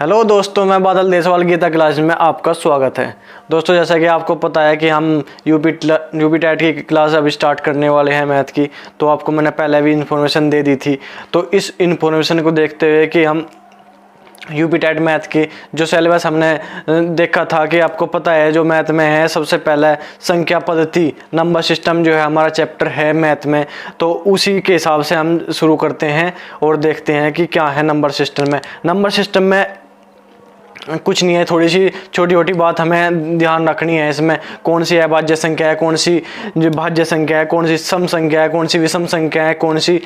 Hello दोस्तों, मैं बादल देसवाल गीता क्लास में आपका स्वागत है। दोस्तों, जैसा कि आपको पता है कि हम यूपी टेट की क्लास अभी स्टार्ट करने वाले हैं मैथ की, तो आपको मैंने पहले भी इन्फॉर्मेशन दे दी थी। तो इस इन्फॉर्मेशन को देखते हुए कि हम यूपी टेट मैथ की जो सिलेबस हमने देखा था कि आपको पता है जो मैथ में है, सबसे पहले संख्या पद्धति नंबर सिस्टम जो है हमारा चैप्टर है मैथ में। तो उसी के हिसाब से हम शुरू करते हैं और देखते हैं कि क्या है नंबर सिस्टम में। नंबर सिस्टम में कुछ नहीं है, थोड़ी सी छोटी छोटी बात हमें ध्यान रखनी है। इसमें कौन सी अभाज्य संख्या है, कौन सी जो भाज्य संख्या है, कौन सी सम संख्या है, कौन सी विषम संख्या है, कौन सी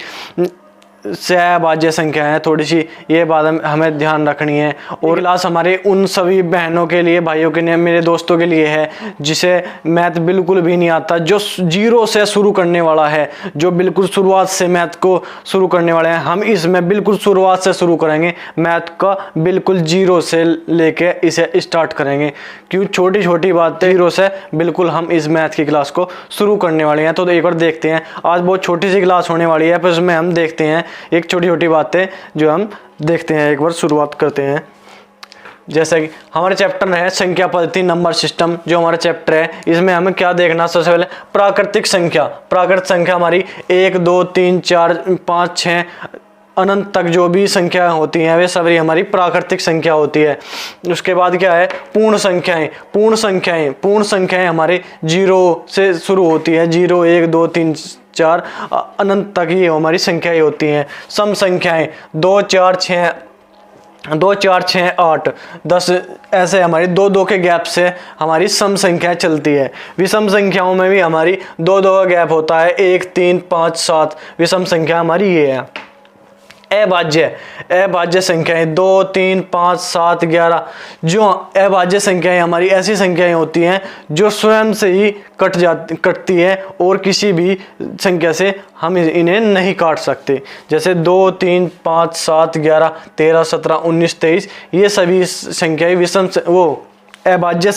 सहभाज्य संख्या है, थोड़ी सी ये बात हमें ध्यान रखनी है। और क्लास हमारे उन सभी बहनों के लिए, भाइयों के लिए, मेरे दोस्तों के लिए है जिसे मैथ बिल्कुल भी नहीं आता, जो जीरो से शुरू करने वाला है, जो बिल्कुल शुरुआत से मैथ को शुरू करने वाले हैं। हम इसमें बिल्कुल शुरुआत से शुरू करेंगे मैथ का, बिल्कुल जीरो से लेके इसे स्टार्ट करेंगे। क्यों? छोटी छोटी बातें जीरो से बिल्कुल हम इस मैथ की क्लास को शुरू करने वाले हैं। तो एक बार देखते हैं, आज बहुत छोटी सी क्लास होने वाली है, पर उसमें हम देखते हैं एक छोटी छोटी बातें जो हम देखते हैं। एक बार शुरुआत करते हैं। जैसे कि हमारे चैप्टर में है संख्या पद्धति नंबर सिस्टम, जो हमारा चैप्टर है, इसमें हमें क्या देखना? सबसे पहले प्राकृतिक संख्या। प्राकृतिक संख्या हमारी 1 2 3 4 5 6 अनंत तक जो भी संख्या होती हैं वे सभी हमारी प्राकृतिक संख्या होती है। उसके बाद क्या है? पूर्ण संख्याएं। पूर्ण संख्याएं हमारे जीरो से शुरू होती है। 0 1 2 3 4 अनंत तक ये हमारी संख्याएं होती हैं। सम संख्याएं 2 4 6 8 10, ऐसे हमारी 2 2 के गैप से हमारी सम संख्या चलती है। विषम संख्याओं में भी हमारी 2 2 का गैप होता है। 1 3 5 7 विषम संख्या हमारी ये है। अभाज्य संख्याएं 2 3 5 7 11, जो अभाज्य संख्याएं हमारी ऐसी संख्याएं होती हैं जो स्वयं से ही कटती है और किसी भी संख्या से हम इन्हें नहीं काट सकते। जैसे 2 3 5 7 11 13 17 19 23, ये सभी संख्याएं अभाज्य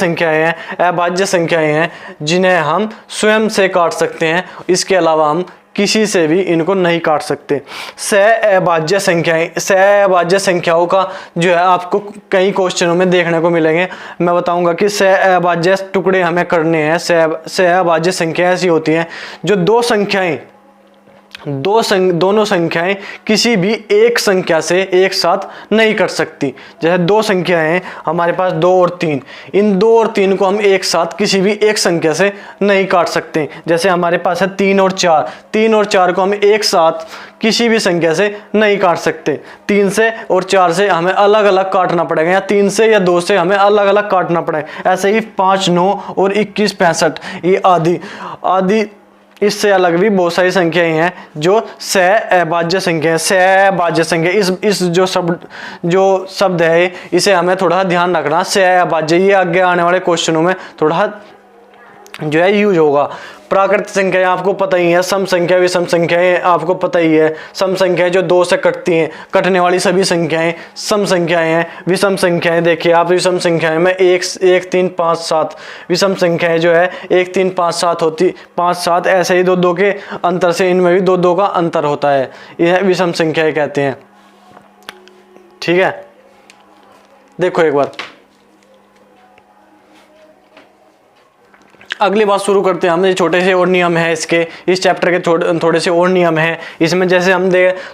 संख्याएं हैं जिन्हें हम स्वयं से काट सकते हैं। इसके अलावा हम किसी से भी इनको नहीं काट सकते। सहअभाज्य संख्याओं का जो है आपको कई क्वेश्चनों में देखने को मिलेंगे। मैं बताऊंगा कि सहअभाज्य टुकड़े हमें करने हैं। सहअभाज्य संख्या ऐसी होती हैं जो दोनों संख्याएं किसी भी एक संख्या से एक साथ नहीं कट सकती। जैसे 2 संख्याएं हैं हमारे पास, 2 और 3, इन 2 और 3 को हम एक साथ किसी भी एक संख्या से नहीं काट सकते। जैसे हमारे पास है 3 और 4 को हम एक साथ किसी भी संख्या से नहीं काट सकते। 3 से और 4 से हमें अलग अलग काटना पड़ेगा, या 3 से या 2 से हमें अलग अलग काटना पड़ेगा। ऐसे ही 5 9 और 21 65, ये आदि इससे अलग भी बहुत सारी संख्याएं हैं जो सहअभाज्य संख्या है। सहअभाज्य संख्या इस जो शब्द है, इसे हमें थोड़ा ध्यान रखना। सहअभाज्य ये आगे आने वाले क्वेश्चनों में थोड़ा जो है यूज होगा। प्राकृतिक संख्याएं आपको पता ही है। सम संख्या विषम संख्याएं आपको पता ही है। सम संख्याएं जो 2 से कटती हैं, कटने वाली सभी संख्याएं सम संख्याएं हैं। विषम संख्याएं देखिए आप, विषम संख्याएं में 1 3 5 7, विषम संख्याएं जो है 1 3 5 7 होती, 5 7, ऐसे ही 2 2 के अंतर से इनमें भी 2 2 का अंतर होता है। यह विषम संख्याएं कहते हैं। ठीक है, देखो एक बार अगली बात शुरू करते हैं। हम छोटे से और नियम है इसके, इस चैप्टर के थोड़े से और नियम है इसमें। जैसे हम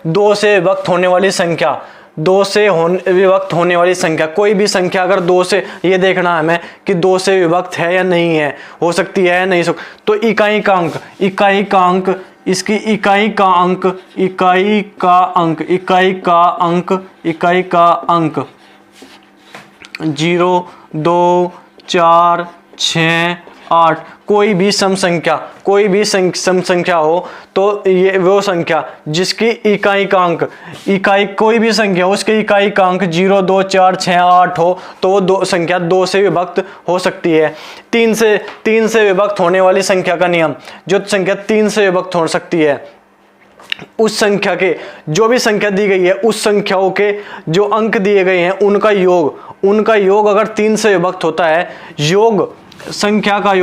2 से विभक्त होने वाली संख्या, 2 से विभक्त होने वाली संख्या, कोई भी संख्या अगर 2 से, ये देखना हमें कि 2 से विभक्त है या नहीं है, हो सकती है या नहीं। तो इकाई का अंक, इसकी इकाई का अंक 0 2 4 6 8, कोई भी सम संख्या हो तो ये वो संख्या जिसकी इकाई का अंक, कोई भी संख्या हो उसकी इकाई का अंक 0 2 4 6 8 हो तो वो संख्या 2 से विभक्त हो सकती है। 3 से विभक्त होने वाली संख्या का नियम, जो संख्या 3 से विभक्त हो सकती है, उस संख्या के जो भी संख्या दी गई है, उस संख्याओं के जो अंक दिए गए हैं उनका योग अगर 3 से विभक्त होता है, संख्याओं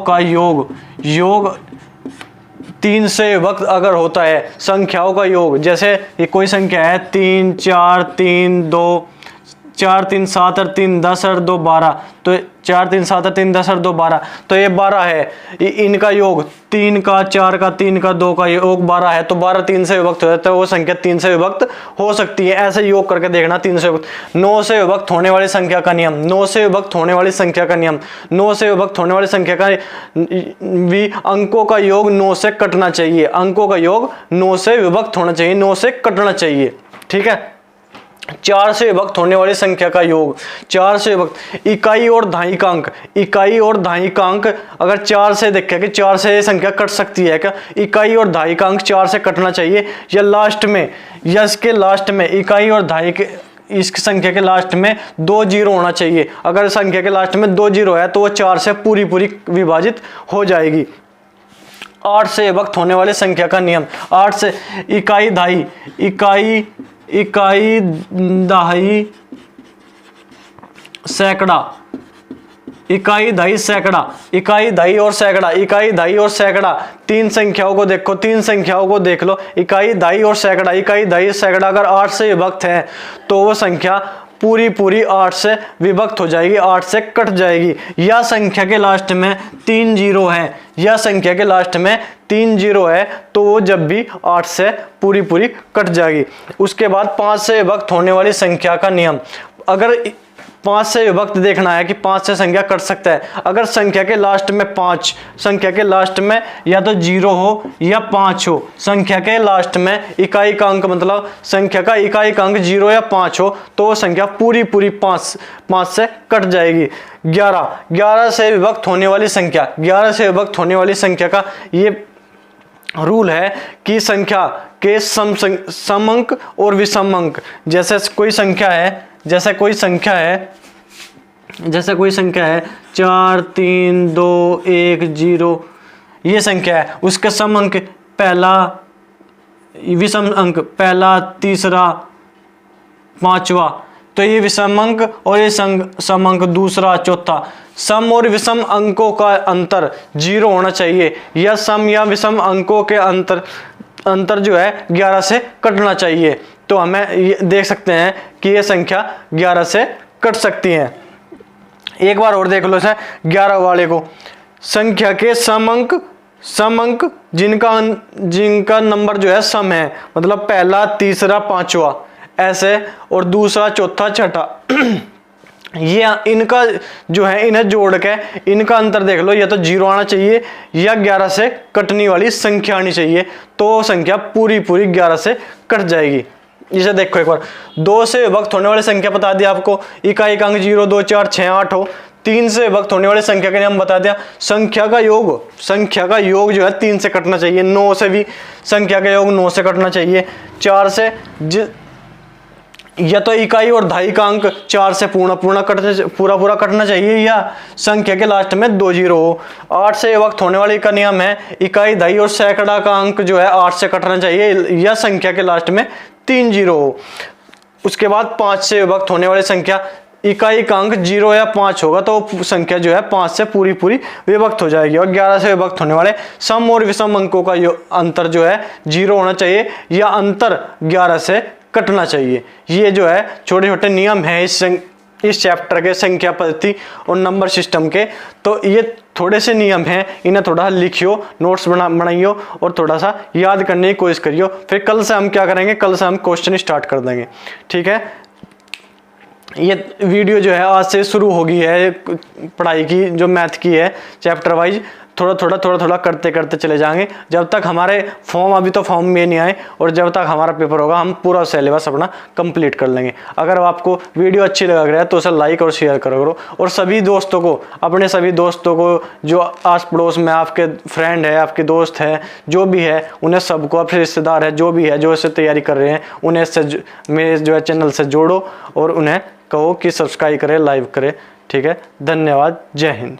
का योग 3 से विभक्त अगर होता है संख्याओं का योग, जैसे ये कोई संख्या है 3 4 3 2 4 3 7 और 3 10 और 2 12, तो 4 3 7 और 3 10 और 2 12, तो ये 12 है। इनका योग 3 का 4 का 3 का 2 का योग 12 है, तो 12 3 से विभक्त हो जाता है, वो संख्या 3 से विभक्त हो सकती है। ऐसे योग करके देखना 3 से विभक्त। 9 से विभक्त होने वाली संख्या का नियम, 9 से विभक्त होने वाली संख्या का नियम, 9 से विभक्त होने वाली संख्या का भी अंकों का योग 9 से कटना चाहिए, अंकों का योग 9 से विभक्त होना चाहिए, 9 से कटना चाहिए, ठीक है। 4 से विभक्त होने वाली संख्या का योग, 4 से विभक्त इकाई और दहाई का अंक, इकाई और दहाई का अंक अगर 4 से देखें कि 4 से ये संख्या कट सकती है क्या, इकाई और दहाई का अंक 4 से कटना चाहिए, या लास्ट में, या इसके लास्ट में इकाई और दहाई के इस संख्या के लास्ट में 2 जीरो होना चाहिए। अगर संख्या के लास्ट में 2 जीरो है तो वो 4 से पूरी विभाजित हो जाएगी। 8 से विभक्त होने वाली संख्या का नियम, 8 से इकाई दहाई, इकाई दहाई सैकड़ा, इकाई दहाई सैकड़ा, इकाई दहाई और सैकड़ा, इकाई दहाई और सैकड़ा, 3 संख्याओं को देखो, 3 संख्याओं को देख लो, इकाई दहाई और सैकड़ा, इकाई दहाई सैकड़ा अगर 8 से विभक्त है तो वो संख्या पूरी 8 से विभक्त हो जाएगी, 8 से कट जाएगी। या संख्या के लास्ट में 3 जीरो है, या संख्या के लास्ट में 3 जीरो है तो वो जब भी 8 से पूरी कट जाएगी। उसके बाद 5 से विभक्त होने वाली संख्या का नियम, अगर 5 से विभक्त देखना है कि 5 से संख्या कट सकता है, अगर संख्या के लास्ट में 5, संख्या के लास्ट में या तो 0 हो या 5 हो, संख्या के लास्ट में इकाई का अंक मतलब संख्या का इकाई का अंक 0 या 5 हो तो वो संख्या पूरी 5 से कट जाएगी। 11 से विभक्त होने वाली संख्या, 11 से विभक्त होने वाली संख्या का ये रूल है कि संख्या के सम अंक और विषम अंक, जैसे कोई संख्या है, जैसे कोई संख्या है 4 3 2 1 0, ये संख्या है, उसके सम अंक पहला, विषम अंक पहला, तीसरा, पांचवा, तो ये विषम अंक और ये सम अंक दूसरा, चौथा। सम और विषम अंकों का अंतर 0 होना चाहिए, या सम या विषम अंकों के अंतर जो है 11 से कटना चाहिए। तो हमें देख सकते हैं कि ये संख्या 11 से कट सकती है। एक बार और देख लो सर 11 वाले को, संख्या के सम अंक जिनका नंबर जो है सम है, मतलब पहला, तीसरा, पांचवा ऐसे, और दूसरा, चौथा, छठा ये इनका जो है इन्हें जोड़ के इनका अंतर देख लो, या तो 0 आना चाहिए या 11 से कटने वाली संख्या आनी चाहिए, तो संख्या पूरी 11 से कट जाएगी। इसे देखो एक बार, 2 से विभक्त होने वाली संख्या बता दिया आपको, इकाई का अंक 0 2 4 6 8 हो। 3 से विभक्त होने वाली संख्या का नियम बता दिया, संख्या का योग जो है 3 से कटना चाहिए। 9 से भी संख्या का योग 9 से कटना चाहिए। 4 से या तो इकाई और दहाई का अंक 4 से पूरा कटना चाहिए, या संख्या के लास्ट में 2 जीरो हो। 8 से विभक्त होने वाली का नियम है, इकाई दहाई और सैकड़ा का अंक जो है 8 से कटना चाहिए, या संख्या के लास्ट में 3 जीरो हो। उसके बाद 5 से विभक्त होने वाली संख्या, इकाई का अंक 0 या 5 होगा तो संख्या जो है 5 से पूरी विभक्त हो जाएगी। और 11 से विभक्त होने वाले सम और विषम अंकों का अंतर जो है 0 होना चाहिए, या अंतर 11 से कटना चाहिए। ये जो है छोटे छोटे नियम हैं इस चैप्टर के संख्या पद्धति और नंबर सिस्टम के। तो ये थोड़े से नियम हैं, इन्हें थोड़ा लिखियो, नोट्स बनाइयो और थोड़ा सा याद करने की कोशिश करियो। फिर कल से हम क्या करेंगे, कल से हम क्वेश्चन स्टार्ट कर देंगे, ठीक है। ये वीडियो जो है आज से शुरू होगी है पढ़ाई की, जो मैथ की है चैप्टर वाइज, थोड़ा करते चले जाएंगे जब तक हमारे अभी तो फॉर्म में नहीं आए, और जब तक हमारा पेपर होगा हम पूरा सिलेबस अपना कंप्लीट कर लेंगे। अगर आपको वीडियो अच्छी लग रहा है तो उसे लाइक और शेयर करो, और सभी दोस्तों को, अपने सभी दोस्तों को जो आस पड़ोस में आपके फ्रेंड है, आपके दोस्त है, जो भी है, उन्हें सबको, आपके रिश्तेदार है, जो भी है, जो इससे तैयारी कर रहे हैं, उन्हें इससे मेरे जो है चैनल से जोड़ो और उन्हें कहो कि सब्सक्राइब करें, लाइक करें, ठीक है। धन्यवाद, जय हिंद।